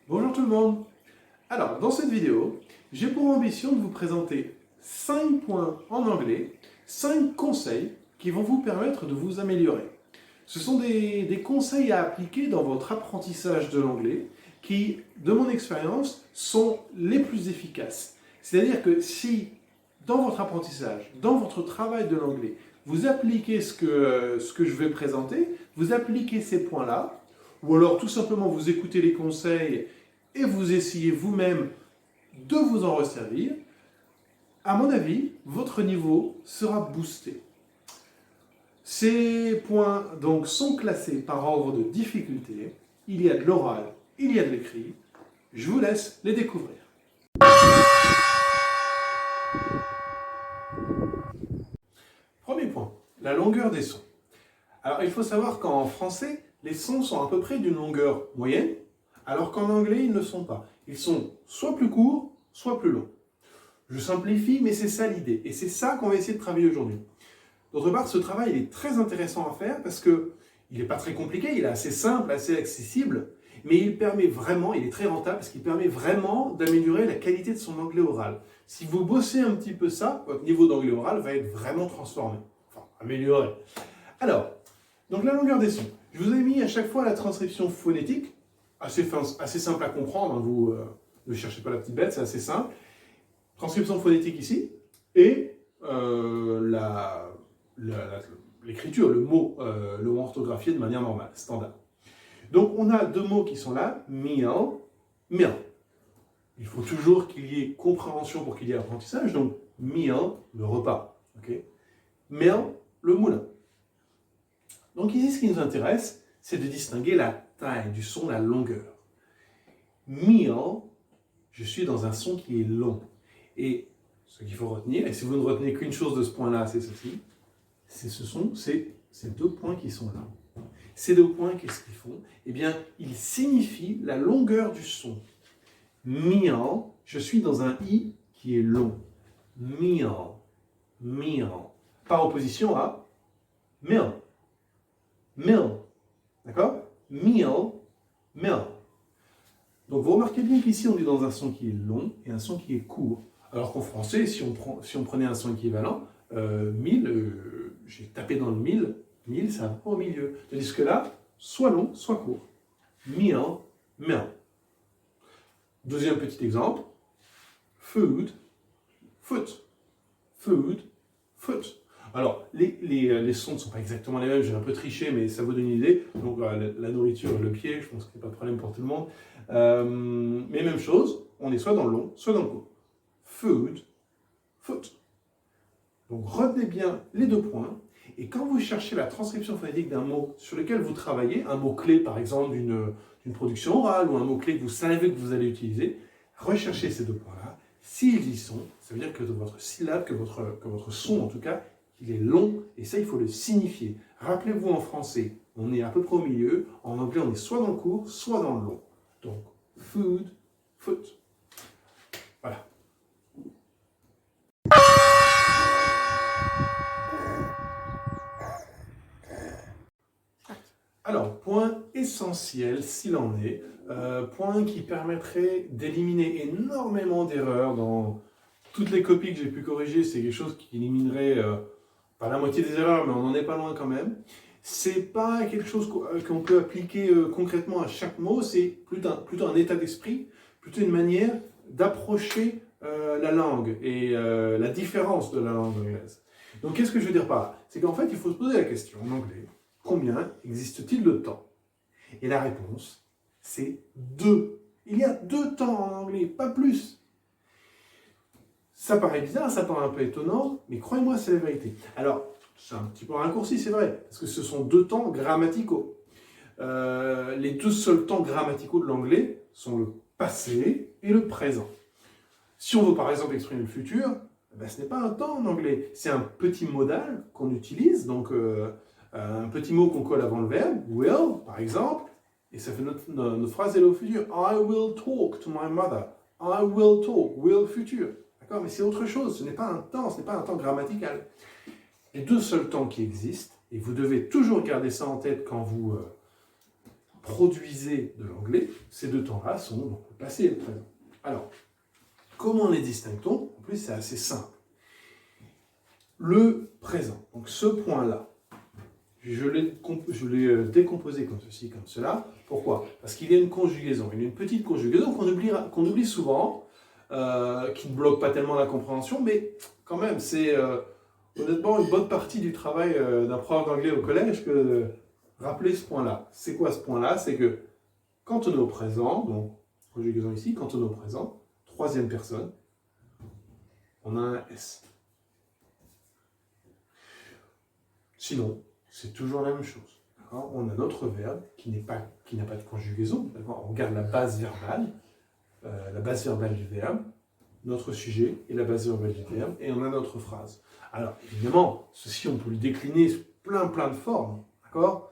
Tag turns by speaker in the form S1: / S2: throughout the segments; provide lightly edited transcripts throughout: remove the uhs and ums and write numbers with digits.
S1: Bonjour tout le monde. Alors, dans cette vidéo, j'ai pour ambition de vous présenter 5 points en anglais, 5 conseils qui vont vous permettre de vous améliorer. Ce sont des conseils à appliquer dans votre apprentissage de l'anglais qui, de mon expérience, sont les plus efficaces. C'est-à-dire que si, dans votre apprentissage, dans votre travail de l'anglais, vous appliquez ce que je vais présenter, vous appliquez ces points-là, ou alors tout simplement vous écoutez les conseils et vous essayez vous-même de vous en resservir, à mon avis, votre niveau sera boosté. Ces points donc sont classés par ordre de difficulté. Il y a de l'oral, il y a de l'écrit. Je vous laisse les découvrir. Premier point, la longueur des sons. Alors il faut savoir qu'en français, les sons sont à peu près d'une longueur moyenne, alors qu'en anglais, ils ne sont pas. Ils sont soit plus courts, soit plus longs. Je simplifie, mais c'est ça l'idée. Et c'est ça qu'on va essayer de travailler aujourd'hui. D'autre part, ce travail il est très intéressant à faire parce qu'il n'est pas très compliqué, il est assez simple, assez accessible, mais il permet vraiment, il est très rentable parce qu'il permet vraiment d'améliorer la qualité de son anglais oral. Si vous bossez un petit peu ça, votre niveau d'anglais oral va être vraiment transformé, enfin amélioré. Alors, donc la longueur des sons. Je vous ai mis à chaque fois la transcription phonétique, assez simple à comprendre, hein, vous ne cherchez pas la petite bête, c'est assez simple. Transcription phonétique ici, et l'écriture, le mot orthographié de manière normale, standard. Donc on a deux mots qui sont là, meal, meal. Il faut toujours qu'il y ait compréhension pour qu'il y ait apprentissage, donc meal, le repas, okay. Meal, le moulin. Donc ici, ce qui nous intéresse, c'est de distinguer la taille du son, la longueur. Meal, je suis dans un son qui est long. Et ce qu'il faut retenir, et si vous ne retenez qu'une chose de ce point-là, c'est ceci, c'est ces deux points qui sont là. Ces deux points, qu'est-ce qu'ils font? Eh bien, ils signifient la longueur du son. Meal, je suis dans un i qui est long. Meal, meal. Par opposition à meal. Meal. D'accord? Meal, meal. Donc vous remarquez bien qu'ici on est dans un son qui est long et un son qui est court. Alors qu'en français, si on prenait un son équivalent, 1000, j'ai tapé dans le 1000 ça va pas au milieu. Tandis que là, soit long, soit court. Meal, meal. Deuxième petit exemple, food, foot. Food, foot. Alors, les sons ne sont pas exactement les mêmes, j'ai un peu triché, mais ça vous donne une idée. Donc, la nourriture, le pied, je pense qu'il n'y a pas de problème pour tout le monde. Mais même chose, on est soit dans le long, soit dans le court. Food, foot. Donc, retenez bien les deux points. Et quand vous cherchez la transcription phonétique d'un mot sur lequel vous travaillez, un mot-clé par exemple d'une production orale ou un mot-clé que vous savez que vous allez utiliser, recherchez ces deux points-là. S'ils y sont, ça veut dire que votre syllabe, que votre son en tout cas, il est long, et ça il faut le signifier. Rappelez-vous en français, on est à peu près au milieu, en anglais on est soit dans le court, soit dans le long. Donc, food, foot. Voilà. Alors, point essentiel, s'il en est, point qui permettrait d'éliminer énormément d'erreurs dans toutes les copies que j'ai pu corriger, c'est quelque chose qui éliminerait pas la moitié des erreurs, mais on n'en est pas loin quand même. C'est pas quelque chose qu'on peut appliquer concrètement à chaque mot, c'est plutôt un état d'esprit, plutôt une manière d'approcher la langue et la différence de la langue anglaise. Donc qu'est-ce que je veux dire par là? C'est qu'en fait, il faut se poser la question en anglais. Combien existe-t-il de temps? Et la réponse, c'est 2. Il y a 2 temps en anglais, pas plus. Ça paraît bizarre, ça paraît un peu étonnant, mais croyez-moi, c'est la vérité. Alors, c'est un petit peu raccourci, c'est vrai, parce que ce sont 2 temps grammaticaux. Les 2 seuls temps grammaticaux de l'anglais sont le passé et le présent. Si on veut par exemple exprimer le futur, ben, ce n'est pas un temps en anglais, c'est un petit modal qu'on utilise, donc un petit mot qu'on colle avant le verbe, will, par exemple, et ça fait notre phrase est au futur. I will talk to my mother. I will talk, will futur. D'accord? Mais c'est autre chose, ce n'est pas un temps grammatical. Les 2 seuls temps qui existent, et vous devez toujours garder ça en tête quand vous produisez de l'anglais, ces deux temps-là sont donc, le passé et le présent. Alors, comment les distingue-t-on? En plus, c'est assez simple. Le présent, donc ce point-là, je l'ai décomposé comme ceci, comme cela. Pourquoi? Parce qu'il y a une conjugaison. Il y a une petite conjugaison qu'on oublie souvent, qui ne bloque pas tellement la compréhension, mais quand même, c'est honnêtement une bonne partie du travail d'un prof d'anglais au collège que de rappeler ce point-là. C'est quoi ce point-là? C'est que quand on est au présent, donc conjugaison ici, quand on est au présent, troisième personne, on a un S. Sinon, c'est toujours la même chose. On a notre verbe qui n'a pas de conjugaison. On regarde la base verbale du verbe, notre sujet et la base verbale du verbe, et on a notre phrase. Alors, évidemment, ceci, on peut le décliner sous plein de formes. D'accord?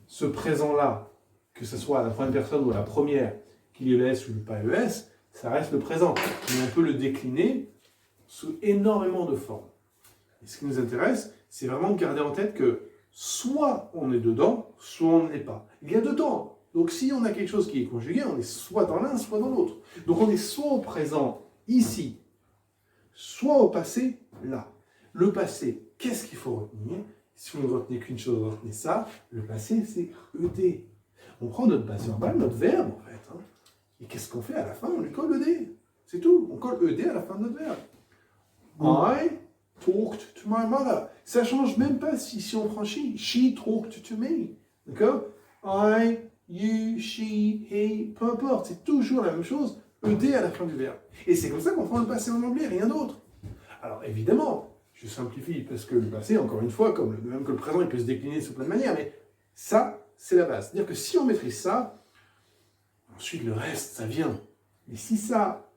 S1: Ce présent-là, que ce soit à la première personne ou à la première, qu'il y ait le S ou pas le S, ça reste le présent. Mais on peut le décliner sous énormément de formes. Et ce qui nous intéresse, c'est vraiment de garder en tête que soit on est dedans, soit on ne l'est pas. Il y a deux temps. Donc si on a quelque chose qui est conjugué, on est soit dans l'un, soit dans l'autre. Donc on est soit au présent, ici, soit au passé, là. Le passé, qu'est-ce qu'il faut retenir? Si vous ne retenez qu'une chose, retenez ça. Le passé, c'est ED. On prend notre base verbale, notre verbe, en fait. Et qu'est-ce qu'on fait à la fin? On lui colle ED. C'est tout. On colle ED à la fin de notre verbe. I talked to my mother. Ça ne change même pas si on prend she. She talked to me. D'accord? I, you, she, he, peu importe. C'est toujours la même chose. ED à la fin du verbe. Et c'est comme ça qu'on prend le passé en anglais, rien d'autre. Alors évidemment, je simplifie parce que le passé, encore une fois, même que le présent, il peut se décliner sous plein de manières, mais ça, c'est la base. C'est-à-dire que si on maîtrise ça, ensuite le reste, ça vient. Mais si ça,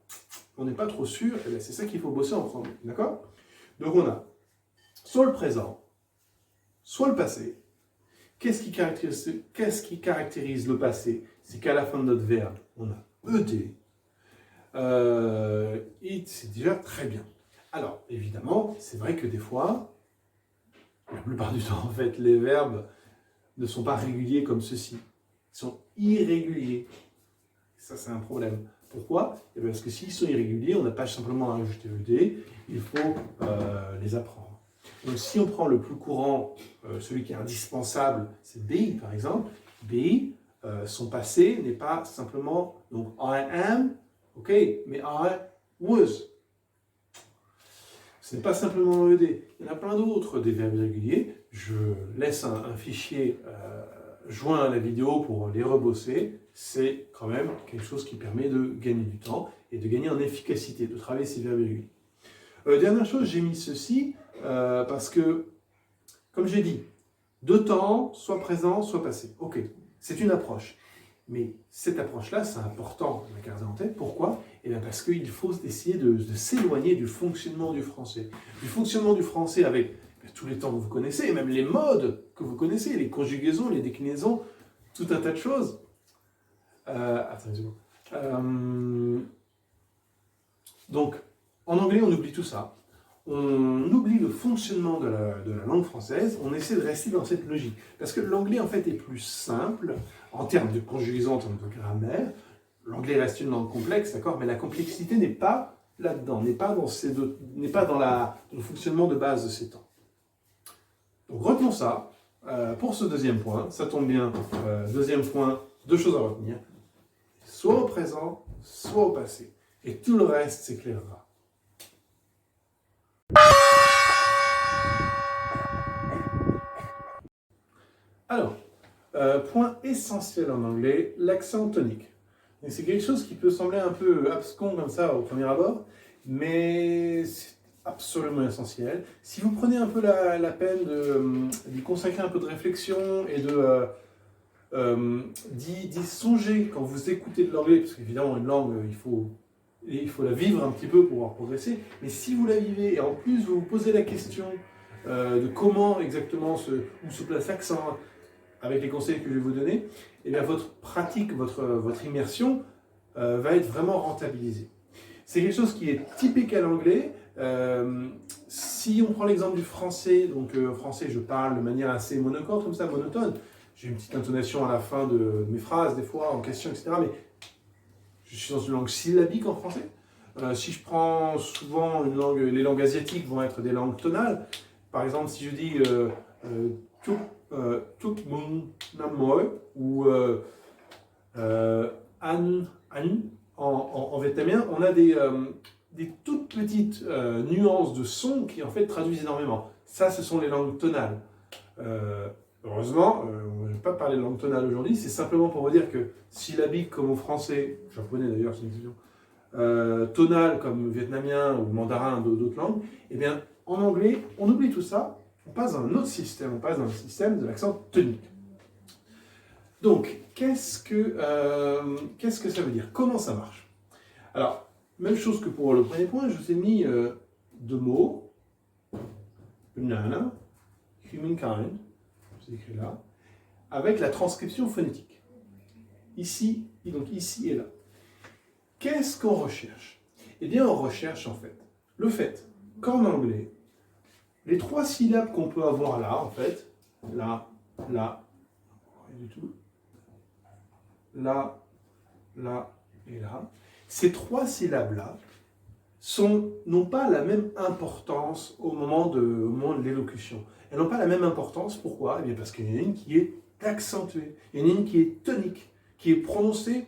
S1: on n'est pas trop sûr, eh bien, c'est ça qu'il faut bosser ensemble. D'accord? Donc on a soit le présent, soit le passé. Qu'est-ce qui caractérise le passé? C'est qu'à la fin de notre verbe, on a ED. Et c'est déjà très bien. Alors, évidemment, c'est vrai que des fois, la plupart du temps, en fait, les verbes ne sont pas réguliers comme ceci. Ils sont irréguliers. Ça, c'est un problème. Pourquoi? Eh bien, parce que s'ils sont irréguliers, on n'a pas simplement à ajouter ED, il faut les apprendre. Donc, si on prend le plus courant, celui qui est indispensable, c'est be, par exemple. Be, son passé n'est pas simplement donc I am, ok, mais I was. Ce n'est pas simplement ED. Il y en a plein d'autres, des verbes irréguliers. Je laisse un fichier joint à la vidéo pour les rebosser. C'est quand même quelque chose qui permet de gagner du temps et de gagner en efficacité, de travailler ces verbes irréguliers. Dernière chose, j'ai mis ceci parce que, comme j'ai dit, deux temps, soit présent, soit passé. Ok, c'est une approche. Mais cette approche-là, c'est important de la garder en tête. Pourquoi? Eh bien parce qu'il faut essayer de s'éloigner du fonctionnement du français. Du fonctionnement du français avec tous les temps que vous connaissez, et même les modes que vous connaissez, les conjugaisons, les déclinaisons, tout un tas de choses. Attendez une seconde. Donc, en anglais, on oublie tout ça. On oublie le fonctionnement de la langue française, on essaie de rester dans cette logique. Parce que l'anglais, en fait, est plus simple, en termes de conjugaison, en termes de grammaire. L'anglais reste une langue complexe, d'accord, mais la complexité n'est pas là-dedans, n'est pas dans le fonctionnement de base de ces temps. Donc, retenons ça. Pour ce deuxième point, ça tombe bien, deuxième point, deux choses à retenir. Soit au présent, soit au passé. Et tout le reste s'éclairera. Alors, point essentiel en anglais, l'accent tonique. C'est quelque chose qui peut sembler un peu abscon comme ça au premier abord, mais c'est absolument essentiel. Si vous prenez un peu la peine d'y consacrer un peu de réflexion et d'y songer quand vous écoutez de l'anglais, parce qu'évidemment une langue, il faut la vivre un petit peu pour pouvoir progresser, mais si vous la vivez et en plus vous vous posez la question de comment exactement où se place l'accent, avec les conseils que je vais vous donner, eh bien votre pratique, votre immersion va être vraiment rentabilisée. C'est quelque chose qui est typique à l'anglais. Si on prend l'exemple du français, donc français je parle de manière assez monocorde, comme ça, monotone, j'ai une petite intonation à la fin de mes phrases, des fois, en question, etc. Mais je suis dans une langue syllabique en français. Si je prends souvent une langue, les langues asiatiques vont être des langues tonales. Par exemple, si je dis tuk mun namoy ou an an en vietnamien, on a des toutes petites nuances de son qui en fait traduisent énormément. Ça, ce sont les langues tonales. Heureusement, je ne vais pas parler de langue tonale aujourd'hui, c'est simplement pour vous dire que syllabique comme au français, japonais d'ailleurs, c'est une question, tonal comme vietnamien ou mandarin d'autres langues, eh bien, en anglais, on oublie tout ça, on passe dans un autre système, on passe dans le système de l'accent tonique. Donc, qu'est-ce que ça veut dire? Comment ça marche? Alors, même chose que pour le premier point, je vous ai mis deux mots, banana, humankind, je vous ai écrit là, avec la transcription phonétique. Ici, donc ici et là. Qu'est-ce qu'on recherche? Eh bien, on recherche en fait le fait qu'en anglais, les trois syllabes qu'on peut avoir là, en fait, là, là, rien du tout, là, là et là, ces trois syllabes-là n'ont pas la même importance au moment de l'élocution. Elles n'ont pas la même importance, pourquoi? Eh bien parce qu'il y en a une qui est accentuée, il y en a une qui est tonique, qui est prononcée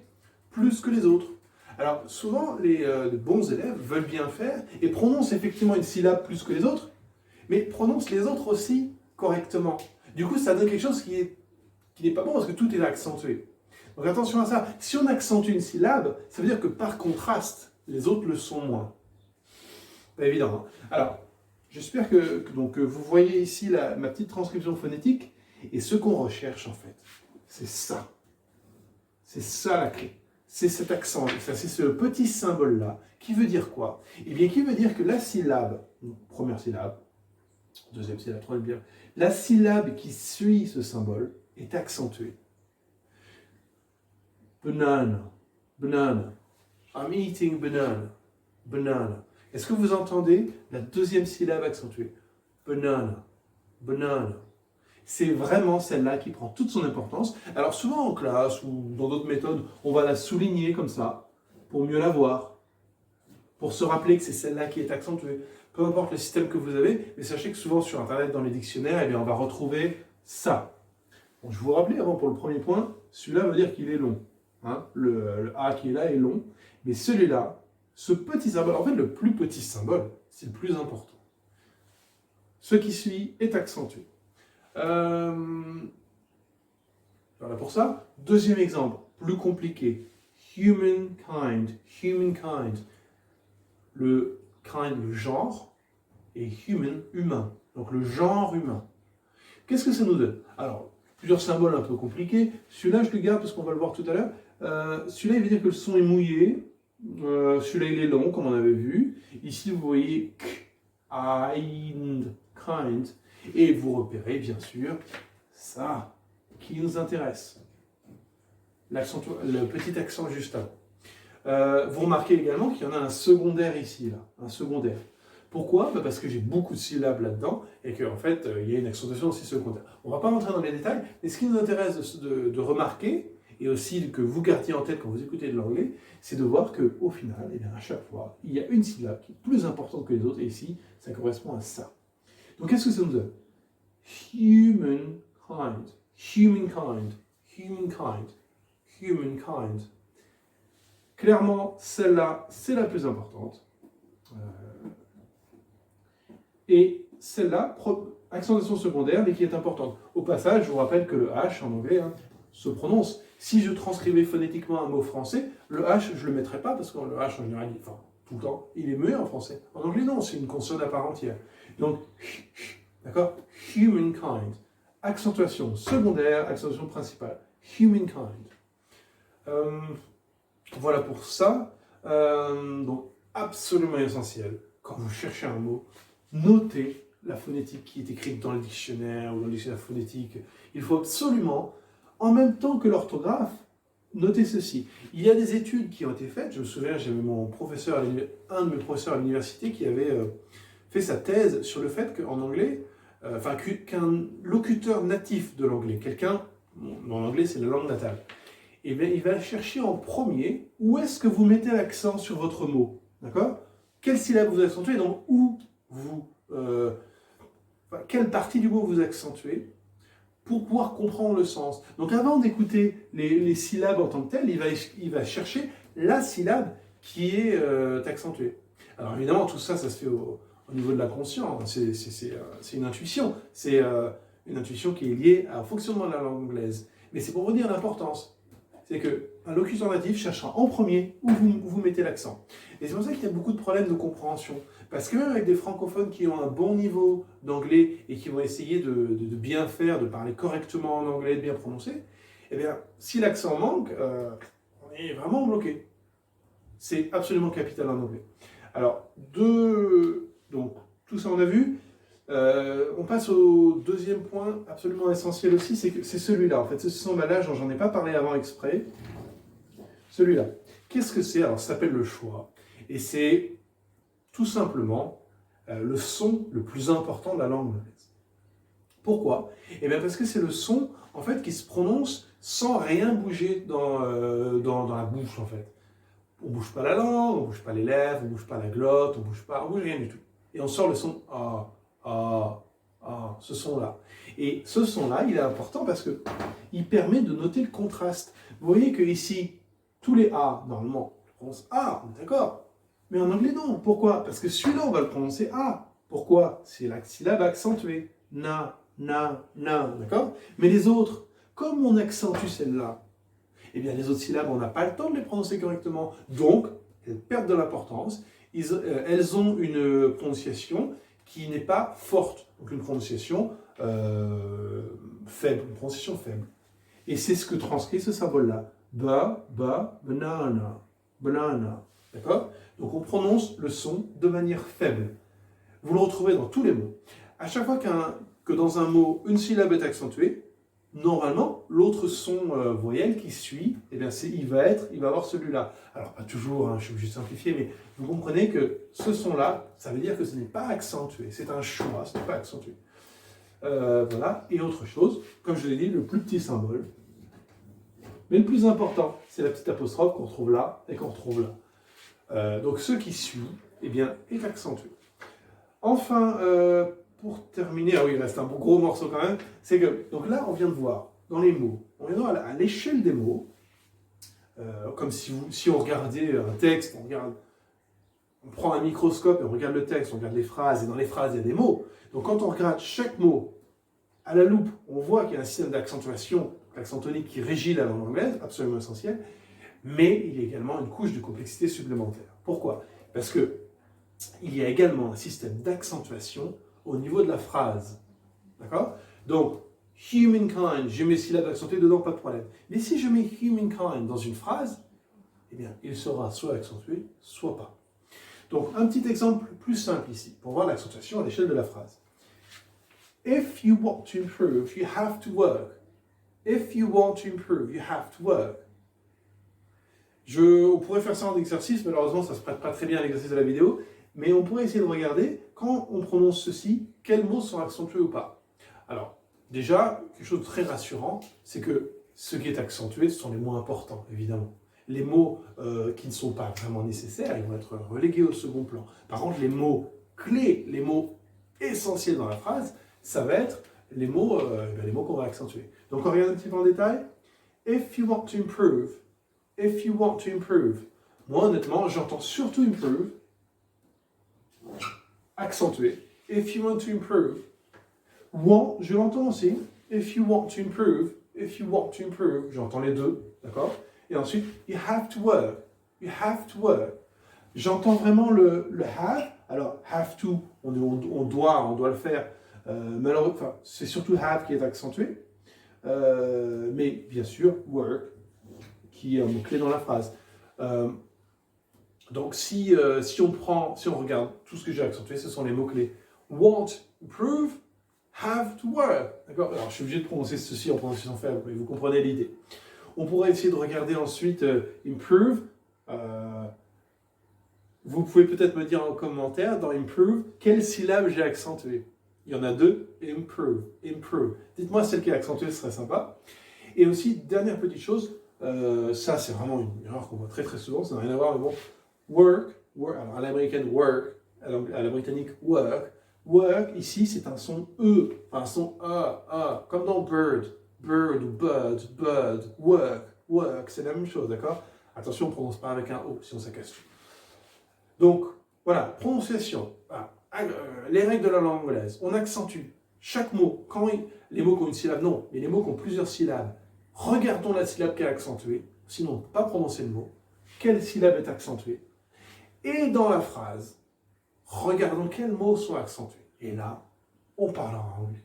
S1: plus que les autres. Alors souvent, les bons élèves veulent bien faire et prononcent effectivement une syllabe plus que les autres, mais prononcent les autres aussi correctement. Du coup, ça donne quelque chose qui n'est pas bon parce que tout est accentué. Donc attention à ça. Si on accentue une syllabe, ça veut dire que par contraste, les autres le sont moins. Pas évident. Hein. Alors, j'espère que vous voyez ici ma petite transcription phonétique. Et ce qu'on recherche en fait, c'est ça. C'est ça la clé. C'est cet accent, c'est ce petit symbole-là. Qui veut dire quoi? Eh bien, qui veut dire que la syllabe, première syllabe, deuxième syllabe, troisième syllabe, la syllabe qui suit ce symbole est accentuée. Banana, banana. I'm eating banana, banana. Est-ce que vous entendez la deuxième syllabe accentuée? Banana, banana. C'est vraiment celle-là qui prend toute son importance. Alors souvent en classe ou dans d'autres méthodes, on va la souligner comme ça, pour mieux la voir, pour se rappeler que c'est celle-là qui est accentuée. Peu importe le système que vous avez, mais sachez que souvent sur Internet, dans les dictionnaires, eh bien, on va retrouver ça. Bon, je vous rappelais avant pour le premier point, celui-là veut dire qu'il est long. Hein, le A qui est là est long, mais celui-là, ce petit symbole, en fait le plus petit symbole, c'est le plus important. Ce qui suit est accentué. Voilà pour ça. Deuxième exemple, plus compliqué. Humankind, humankind. Le kind, le genre, et human, humain. Donc le genre humain. Qu'est-ce que ça nous donne? Alors, plusieurs symboles un peu compliqués. Celui-là, je le garde parce qu'on va le voir tout à l'heure. Celui-là, il veut dire que le son est mouillé. Celui-là, il est long, comme on avait vu. Ici, vous voyez kind. Et vous repérez, bien sûr, ça qui nous intéresse. Le petit accent juste avant. Vous remarquez également qu'il y en a un secondaire ici, là. Un secondaire. Pourquoi? Parce que j'ai beaucoup de syllabes là-dedans et qu'en fait, il y a une accentuation aussi secondaire. On ne va pas rentrer dans les détails, mais ce qui nous intéresse de remarquer, et aussi que vous gardiez en tête quand vous écoutez de l'anglais, c'est de voir qu'au final, eh bien, à chaque fois, il y a une syllabe qui est plus importante que les autres, et ici, ça correspond à ça. Donc, qu'est-ce que ça nous donne? Humankind, humankind, humankind, humankind. Clairement, celle-là, c'est la plus importante. Et celle-là, accentuation secondaire, mais qui est importante. Au passage, je vous rappelle que le H en anglais se prononce. Si je transcrivais phonétiquement un mot français, le H, je ne le mettrais pas, parce que le H en général, enfin, tout le temps, il est muet en français. En anglais, non, c'est une consonne à part entière. Donc, d'accord? Humankind. Accentuation secondaire, accentuation principale. Humankind. Voilà pour ça. Donc, absolument essentiel, quand vous cherchez un mot, notez la phonétique qui est écrite dans le dictionnaire ou dans le dictionnaire phonétique. Il faut absolument, en même temps que l'orthographe, noter ceci. Il y a des études qui ont été faites. Je me souviens, j'avais un de mes professeurs à l'université qui avait fait sa thèse sur le fait qu'en anglais, qu'un locuteur natif de l'anglais, quelqu'un dans l'anglais, c'est la langue natale. Et bien, il va chercher en premier où est-ce que vous mettez l'accent sur votre mot. D'accord? Quelle syllabe vous accentuez, donc où vous... quelle partie du mot vous accentuez pour pouvoir comprendre le sens. Donc avant d'écouter les syllabes en tant que telles, il va chercher la syllabe qui est accentuée. Alors évidemment, tout ça, ça se fait au niveau de la conscience. C'est une intuition. C'est une intuition qui est liée au fonctionnement de la langue anglaise. Mais c'est pour vous dire l'importance. C'est qu'un locuteur natif cherchera en premier où vous mettez l'accent. Et c'est pour ça qu'il y a beaucoup de problèmes de compréhension. Parce que même avec des francophones qui ont un bon niveau d'anglais et qui vont essayer de bien faire, de parler correctement en anglais, de bien prononcer, eh bien, si l'accent manque, on est vraiment bloqué. C'est absolument capital en anglais. Alors, donc, tout ça on a vu. On passe au deuxième point absolument essentiel aussi, c'est celui-là. En fait, ce emballage dont j'en ai pas parlé avant exprès. Celui-là. Qu'est-ce que c'est? Alors, ça s'appelle le schwa. Et c'est tout simplement le son le plus important de la langue anglaise. Pourquoi? Eh bien, parce que c'est le son, en fait, qui se prononce sans rien bouger dans la bouche, en fait. On ne bouge pas la langue, on ne bouge pas les lèvres, on ne bouge pas la glotte, on ne bouge rien du tout. Et on sort le son ce son-là. Et ce son-là, il est important parce qu'il permet de noter le contraste. Vous voyez que ici, tous les A, normalement, on prononce A, d'accord? Mais en anglais, non. Pourquoi? Parce que celui-là, on va le prononcer A. Pourquoi? C'est la syllabe accentuée. Na, d'accord? Mais les autres, comme on accentue celle-là, eh bien, les autres syllabes, on n'a pas le temps de les prononcer correctement. Donc, elles perdent de l'importance. Elles ont une prononciation qui n'est pas forte. Donc, une prononciation faible. Une prononciation faible. Et c'est ce que transcrit ce symbole-là. Banana. D'accord? Donc, on prononce le son de manière faible. Vous le retrouvez dans tous les mots. À chaque fois que dans un mot, une syllabe est accentuée, normalement, l'autre son voyelle qui suit, eh bien, il va avoir celui-là. Alors, pas toujours, je suis obligé de simplifier, mais vous comprenez que ce son-là, ça veut dire que ce n'est pas accentué. C'est un schwa, ce n'est pas accentué. Voilà. Et autre chose, comme je l'ai dit, le plus petit symbole. Mais le plus important, c'est la petite apostrophe qu'on retrouve là et qu'on retrouve là. Donc, ce qui suit, eh bien, est accentué. Enfin, pour terminer, ah oui, il reste un gros morceau quand même, c'est que, donc là, on vient de voir, dans les mots, on vient de voir à l'échelle des mots, comme si on regardait un texte, on prend un microscope et on regarde le texte, on regarde les phrases, et dans les phrases, il y a des mots. Donc quand on regarde chaque mot à la loupe, on voit qu'il y a un système d'accentuation, l'accent tonique qui régit la langue anglaise, absolument essentiel, mais il y a également une couche de complexité supplémentaire. Pourquoi? Parce que il y a également un système d'accentuation au niveau de la phrase. D'accord? Donc, humankind, je mets syllabe accentuée dedans, pas de problème. Mais si je mets humankind dans une phrase, eh bien, il sera soit accentué, soit pas. Donc, un petit exemple plus simple ici, pour voir l'accentuation à l'échelle de la phrase. If you want to improve, you have to work. If you want to improve, you have to work. On pourrait faire ça en exercice, malheureusement, ça ne se prête pas très bien à l'exercice de la vidéo, mais on pourrait essayer de regarder, quand on prononce ceci, quels mots sont accentués ou pas. Alors, déjà, quelque chose de très rassurant, c'est que ce qui est accentué, ce sont les mots importants, évidemment. Les mots qui ne sont pas vraiment nécessaires, ils vont être relégués au second plan. Par contre, les mots clés, les mots essentiels dans la phrase, ça va être les mots qu'on va accentuer. Donc, on regarde un petit peu en détail. If you want to improve. If you want to improve. Moi, honnêtement, j'entends surtout improve, accentué. If you want to improve. Want, je l'entends aussi. If you want to improve. If you want to improve. J'entends les deux, d'accord? Et ensuite, you have to work. You have to work. J'entends vraiment le have. Alors, have to, on doit le faire. Malheureusement, c'est surtout have qui est accentué. Mais bien sûr, work, qui est un mot-clé dans la phrase. Donc, si on regarde tout ce que j'ai accentué, ce sont les mots-clés. Want, improve, have to work. D'accord? Alors, je suis obligé de prononcer ceci en prononciation faible, mais vous comprenez l'idée. On pourrait essayer de regarder ensuite improve. Vous pouvez peut-être me dire en commentaire, dans improve, quelle syllabe j'ai accentuée. Il y en a deux, improve. Dites-moi celle qui est accentuée, ce serait sympa. Et aussi, dernière petite chose, ça c'est vraiment une erreur qu'on voit très très souvent, ça n'a rien à voir, mais bon, work, alors à l'américaine work, à la britannique work, ici c'est un son E, un son A, comme dans bird ou bud, work, c'est la même chose, d'accord? Attention, on ne prononce pas avec un O, sinon ça casse tout. Donc, voilà, prononciation, les règles de la langue anglaise, on accentue chaque mot, les mots qui ont une syllabe, non, mais les mots qui ont plusieurs syllabes, regardons la syllabe qui est accentuée, sinon on ne peut pas prononcer le mot, quelle syllabe est accentuée, et dans la phrase, regardons quels mots sont accentués, et là, on parlera anglais.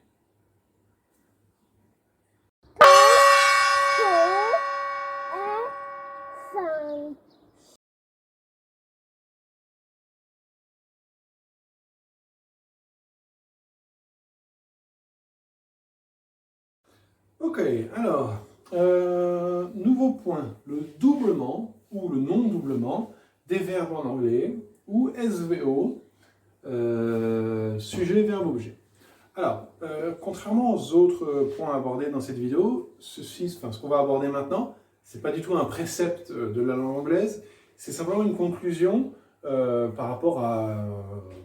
S1: Ok, alors, nouveau point, le doublement ou le non-doublement des verbes en anglais, ou SVO, sujet, verbe, objet. Alors, contrairement aux autres points abordés dans cette vidéo, ce qu'on va aborder maintenant, c'est pas du tout un précepte de la langue anglaise, c'est simplement une conclusion par rapport à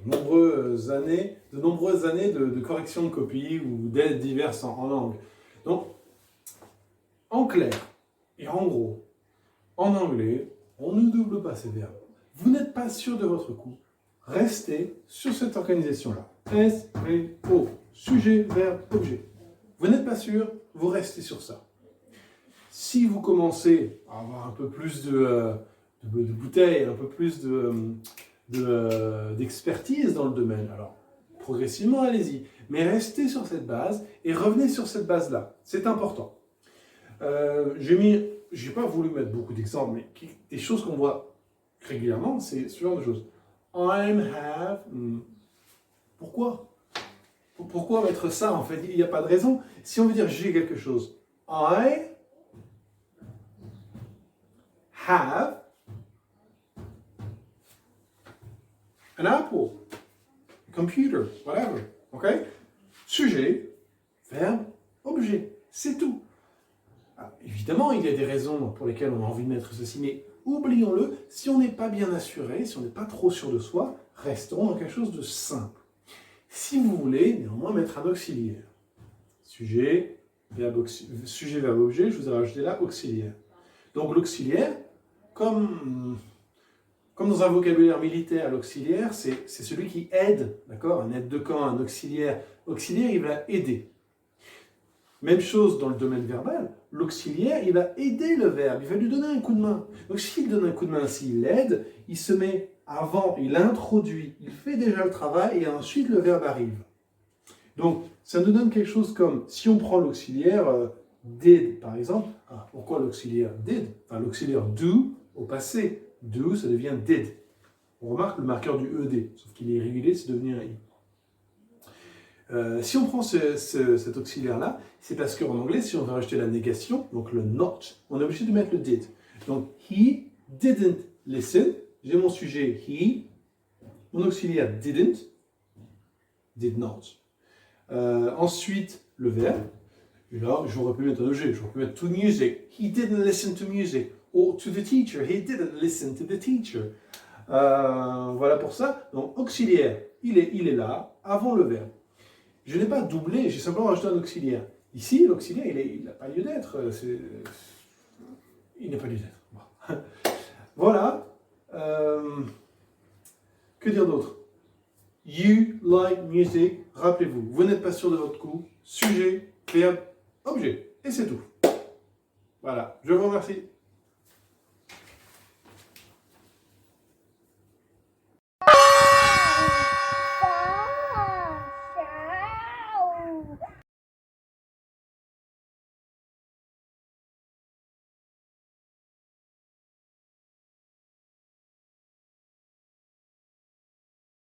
S1: de nombreuses années de correction de copie ou d'aides diverses en langue. Donc, en clair et en gros, en anglais, on ne double pas ces verbes. Vous n'êtes pas sûr de votre coup, restez sur cette organisation-là. S-V-O, sujet, verbe, objet. Vous n'êtes pas sûr, vous restez sur ça. Si vous commencez à avoir un peu plus de bouteilles, un peu plus d'expertise dans le domaine, alors progressivement, allez-y. Mais restez sur cette base et revenez sur cette base-là. C'est important. J'ai pas voulu mettre beaucoup d'exemples, mais des choses qu'on voit régulièrement, c'est ce genre de choses. I'm, have. Pourquoi? Pourquoi mettre ça en fait? Il n'y a pas de raison. Si on veut dire j'ai quelque chose, I have an apple, a computer, whatever. Ok? Sujet, verbe, objet. C'est tout. Alors, évidemment, il y a des raisons pour lesquelles on a envie de mettre ceci, mais oublions-le, si on n'est pas bien assuré, si on n'est pas trop sûr de soi, restons dans quelque chose de simple. Si vous voulez néanmoins mettre un auxiliaire, sujet, verbe, objet, je vous ai rajouté là auxiliaire. Donc l'auxiliaire, comme dans un vocabulaire militaire, l'auxiliaire, c'est celui qui aide, d'accord? Un aide de camp, un auxiliaire. Auxiliaire, il va aider. Même chose dans le domaine verbal, l'auxiliaire, il va aider le verbe, il va lui donner un coup de main. Donc s'il donne un coup de main, s'il l'aide, il se met avant, il introduit, il fait déjà le travail et ensuite le verbe arrive. Donc ça nous donne quelque chose comme, si on prend l'auxiliaire did par exemple, pourquoi l'auxiliaire did? Enfin l'auxiliaire do au passé, do ça devient did. On remarque le marqueur du ED, sauf qu'il est irrégulier, c'est devenu un I. Si on prend cet auxiliaire-là, c'est parce qu'en anglais, si on veut rajouter la négation, donc le not, on est obligé de mettre le did. Donc, he didn't listen. J'ai mon sujet he. Mon auxiliaire didn't. Did not. Ensuite, le verbe. Et là, j'aurais pu mettre un objet. J'aurais pu mettre to music. He didn't listen to music. Or to the teacher. He didn't listen to the teacher. Voilà pour ça. Donc, auxiliaire, il est là, avant le verbe. Je n'ai pas doublé, j'ai simplement rajouté un auxiliaire. Ici, l'auxiliaire, il n'a pas lieu d'être. Il n'a pas lieu d'être. Voilà. Que dire d'autre? You like music. Rappelez-vous, vous n'êtes pas sûr de votre coup. Sujet, verbe, objet. Et c'est tout. Voilà. Je vous remercie.